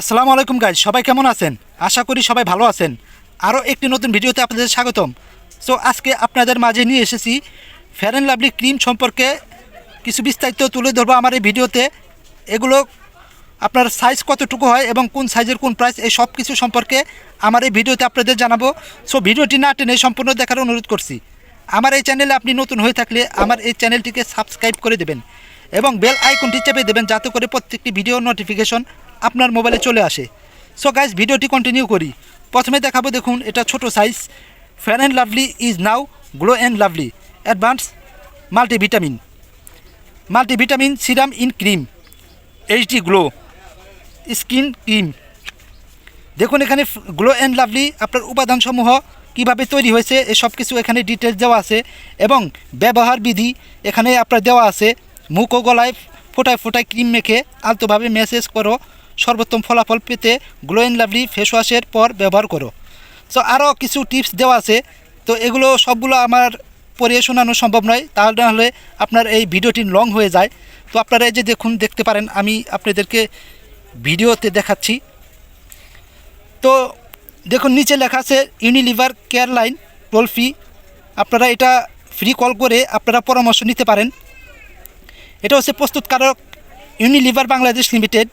আসসালামু আলাইকুম গাইজ, সবাই কেমন আছেন? আশা করি সবাই ভালো আছেন। আরও একটি নতুন ভিডিওতে আপনাদের স্বাগতম। সো আজকে আপনাদের মাঝে নিয়ে এসেছি ফেয়ার অ্যান্ড লাভলি ক্রিম সম্পর্কে কিছু বিস্তারিত তুলে ধরবো আমার এই ভিডিওতে। এগুলো আপনার সাইজ কতটুকু হয় এবং কোন সাইজের কোন প্রাইস, এই সব কিছু সম্পর্কে আমার এই ভিডিওতে আপনাদের জানাবো। সো ভিডিওটি না টেনে সম্পূর্ণ দেখার অনুরোধ করছি। আমার এই চ্যানেলে আপনি নতুন হয়ে থাকলে আমার এই চ্যানেলটিকে সাবস্ক্রাইব করে দেবেন এবং বেল আইকনটি চেপে দেবেন, যাতে করে প্রত্যেকটি ভিডিও নোটিফিকেশন আপনার মোবাইলে চলে আসে। সো গাইজ, ভিডিওটি কন্টিনিউ করি। প্রথমে দেখাবো, দেখুন এটা ছোট size fair and lovely is now glow and lovely advance multivitamin serum in cream HD glow skin cream. দেখুন এখানে গ্লো অ্যান্ড লাভলি আপনার উপাদানসমূহ কিভাবে তৈরি হয়েছে এই সব কিছু এখানে ডিটেলস দেওয়া আছে এবং ব্যবহার বিধি এখানে আপনার দেওয়া আছে। মুখ ও গলায় ফোটায় ফোটায় ক্রিম মেখে আলতোভাবে ম্যাসেজ করো, সর্বোত্তম ফলাফল পেতে গ্লো অ্যান্ড লাভলি ফেস ওয়াশের পর ব্যবহার করো। সো আরও কিছু টিপস দেওয়া আছে, তো এগুলো সবগুলো আমার পড়িয়ে শোনানো সম্ভব নয়, তাহলে না হলে আপনার এই ভিডিওটি লং হয়ে যায়। তো আপনারা এই যে দেখুন, দেখতে পারেন আমি আপনাদেরকে ভিডিওতে দেখাচ্ছি। তো দেখুন নিচে লেখা আছে Unilever care line toll free. আপনারা এটা ফ্রি কল করে আপনারা পরামর্শ নিতে পারেন। এটা হচ্ছে প্রস্তুতকারক ইউনিলিভার বাংলাদেশ লিমিটেড,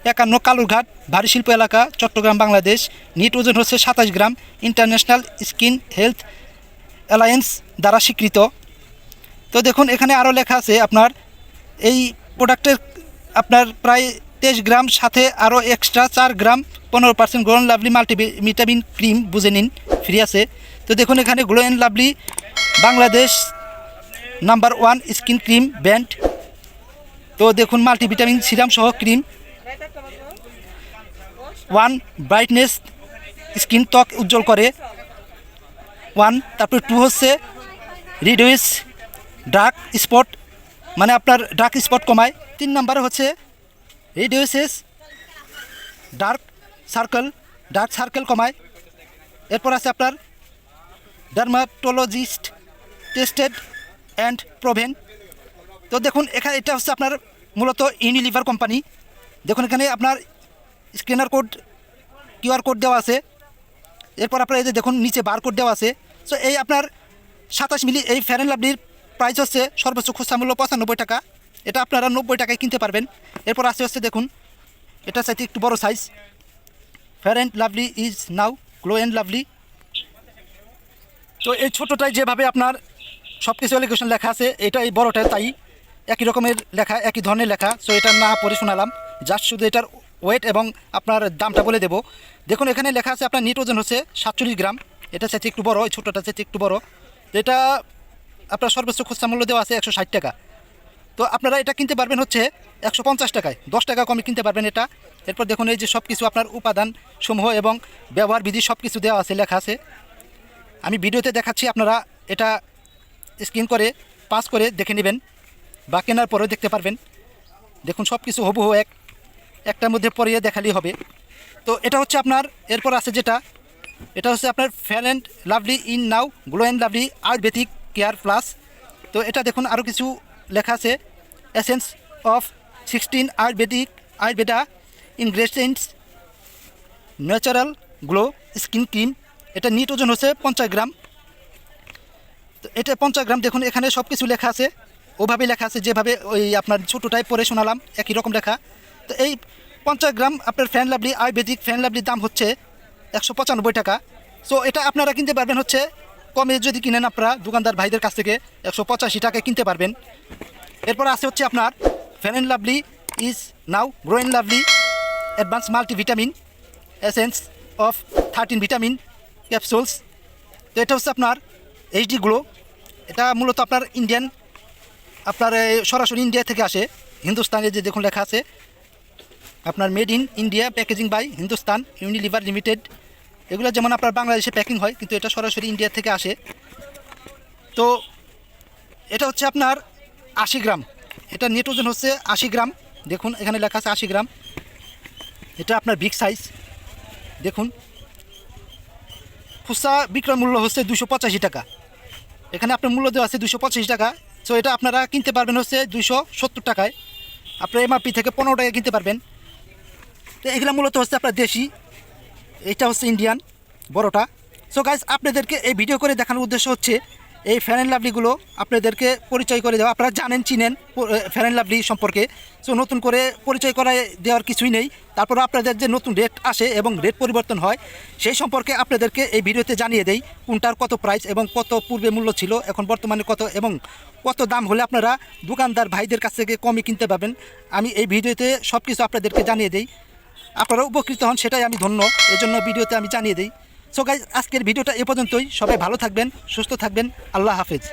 51 কালুরঘাট, ভারী শিল্প এলাকা, চট্টগ্রাম, বাংলাদেশ। নিট ওজন হচ্ছে 27 গ্রাম, ইন্টারন্যাশনাল স্কিন হেলথ অ্যালায়েন্স দ্বারা স্বীকৃত। তো দেখুন এখানে আরও লেখা আছে আপনার এই প্রোডাক্টের আপনার প্রায় 23 গ্রাম, সাথে আরও extra 4 gram 15% glow and lovely multivitamin cream বুঝে নিন, ফ্রি আছে। তো দেখুন এখানে glow and lovely Bangladesh number 1 skin cream brand. তো দেখুন মাল্টিভিটামিন সিরাম সহ ক্রিম 1 ব্রাইটনেস স্কিন, ত্বক উজ্জ্বল করে 1। তারপর 2 হচ্ছে রিডিউস ডার্ক স্পট, মানে আপনার ডার্ক স্পট কমায়। 3 নাম্বার হচ্ছে রিডিউসেস ডার্ক সার্কেল কমায়। এরপর আছে আপনার ডার্মাটোলজিস্ট টেস্টেড অ্যান্ড প্রোভেন। তো দেখুন এখানে এটা হচ্ছে আপনার মূলত ইউনিলিভার কোম্পানি। দেখুন এখানে আপনার স্ক্যানার কোড, কিউআর কোড দেওয়া আছে। এরপর আপনার এই যে দেখুন নিচে বার কোড দেওয়া আছে। সো এই আপনার 27 মিলি এই ফেয়ার অ্যান্ড লাভলির প্রাইস হচ্ছে সর্বোচ্চ খুচরা মূল্য 95 টাকা। এটা আপনারা 90 টাকায় কিনতে পারবেন। এরপর আসতে হচ্ছে দেখুন এটা চাইতে একটু বড় size fair and lovely is now glow and lovely. তো এই ছোটোটাই যেভাবে আপনার সব কিছু এলিগেশন লেখা আছে, এটা এই বড়োটায় তাই একই রকমের লেখা, একই ধরনের লেখা। সো এটা না পড়ে শোনালাম, জাস্ট শুধু এটার ওয়েট এবং আপনার দামটা বলে দেবো। দেখুন এখানে লেখা আছে আপনার নিট ওজন হচ্ছে 47 গ্রাম। এটা চাইতে একটু বড়ো, এই ছোটোটা চাইতে একটু বড়ো। তো এটা আপনার সর্বোচ্চ খুচরা মূল্য দেওয়া আছে 160 টাকা। তো আপনারা এটা কিনতে পারবেন হচ্ছে 150 টাকায়, 10 টাকা কমে কিনতে পারবেন এটা। এরপর দেখুন এই যে সব কিছু আপনার উপাদান সমূহ এবং ব্যবহার বিধি সব কিছু দেওয়া আছে, লেখা আছে। আমি ভিডিওতে দেখাচ্ছি, আপনারা এটা স্ক্রিন করে পাস করে দেখে নেবেন বা কেনার পরেও দেখতে পারবেন। দেখুন সব কিছু হুবহু একটার মধ্যে পরিয়ে দেখালেই হবে। তো এটা হচ্ছে আপনার, এরপর আছে যেটা, এটা হচ্ছে আপনার fair and lovely in now glow and lovely Ayurvedic care plus. তো এটা দেখুন আরও কিছু লেখা আছে, essence of 16 Ayurveda ingredients natural glow skin cream. এটা নিট ওজন হচ্ছে 50 গ্রাম। তো এটা 50 গ্রাম। দেখুন এখানে সব কিছু লেখা আছে, ওভাবেই লেখা আছে যেভাবে ওই আপনার ছোটোটাই পরে শোনালাম, একই রকম লেখা। তো এই 50 গ্রাম আপনার ফেয়ার লাভলি আয়ুর্বেদিক ফেয়ার লাভলির দাম হচ্ছে 195 টাকা। সো এটা আপনারা কিনতে পারবেন হচ্ছে কমে, যদি কিনেন আপনারা দোকানদার ভাইদের কাছ থেকে 185 টাকায় কিনতে পারবেন। এরপর আছে হচ্ছে আপনার fair and lovely is now glow and lovely advance multivitamin essence of 13 vitamin capsules. তো এটা হচ্ছে আপনার এইচডি গ্লো। এটা মূলত আপনার ইন্ডিয়ান, আপনার সরাসরি ইন্ডিয়া থেকে আসে, হিন্দুস্তানে যে দেখুন লেখা আছে আপনার made in India, packaging by Hindustan Unilever limited. এগুলো যেমন আপনার বাংলাদেশে প্যাকিং হয়, কিন্তু এটা সরাসরি ইন্ডিয়া থেকে আসে। তো এটা হচ্ছে আপনার 80 গ্রাম। এটা নেট ওজন হচ্ছে 80 গ্রাম। দেখুন এখানে লেখা আছে 80 গ্রাম। এটা আপনার বিগ সাইজ। দেখুন খুচরা বিক্রয় মূল্য হচ্ছে 285 টাকা। এখানে আপনার মূল্য দেওয়া আছে 285 টাকা। সো এটা আপনারা কিনতে পারবেন হচ্ছে 270 টাকায়। আপনার এমআরপি থেকে 15 টাকায় কিনতে পারবেন। তো এগুলো মূলত হচ্ছে আপনার দেশি, এইটা হচ্ছে ইন্ডিয়ান বড়টা। সো গাইস, আপনাদেরকে এই ভিডিও করে দেখানোর উদ্দেশ্য হচ্ছে এই ফেয়ার অ্যান্ড লাভলিগুলো আপনাদেরকে পরিচয় করে দেওয়া। আপনারা জানেন, চিনেন ফেয়ার অ্যান্ড লাভলি সম্পর্কে। সো নতুন করে পরিচয় করায় দেওয়ার কিছুই নেই। তারপর আপনাদের যে নতুন রেট আসে এবং রেট পরিবর্তন হয় সেই সম্পর্কে আপনাদেরকে এই ভিডিওতে জানিয়ে দেই, কোনটার কত প্রাইস এবং কত পূর্বে মূল্য ছিল, এখন বর্তমানে কত এবং কত দাম হলে আপনারা দোকানদার ভাইদের কাছ থেকে কমে কিনতে পাবেন। আমি এই ভিডিওতে সব কিছু আপনাদেরকে জানিয়ে দেই, আপনারা উপকৃত হন, সেটাই আমি ধন্য। এজন্য ভিডিওতে আমি জানিয়ে দিই। সো গাইজ, আজকের ভিডিওটা এ পর্যন্তই। সবাই ভালো থাকবেন, সুস্থ থাকবেন। আল্লাহ হাফেজ।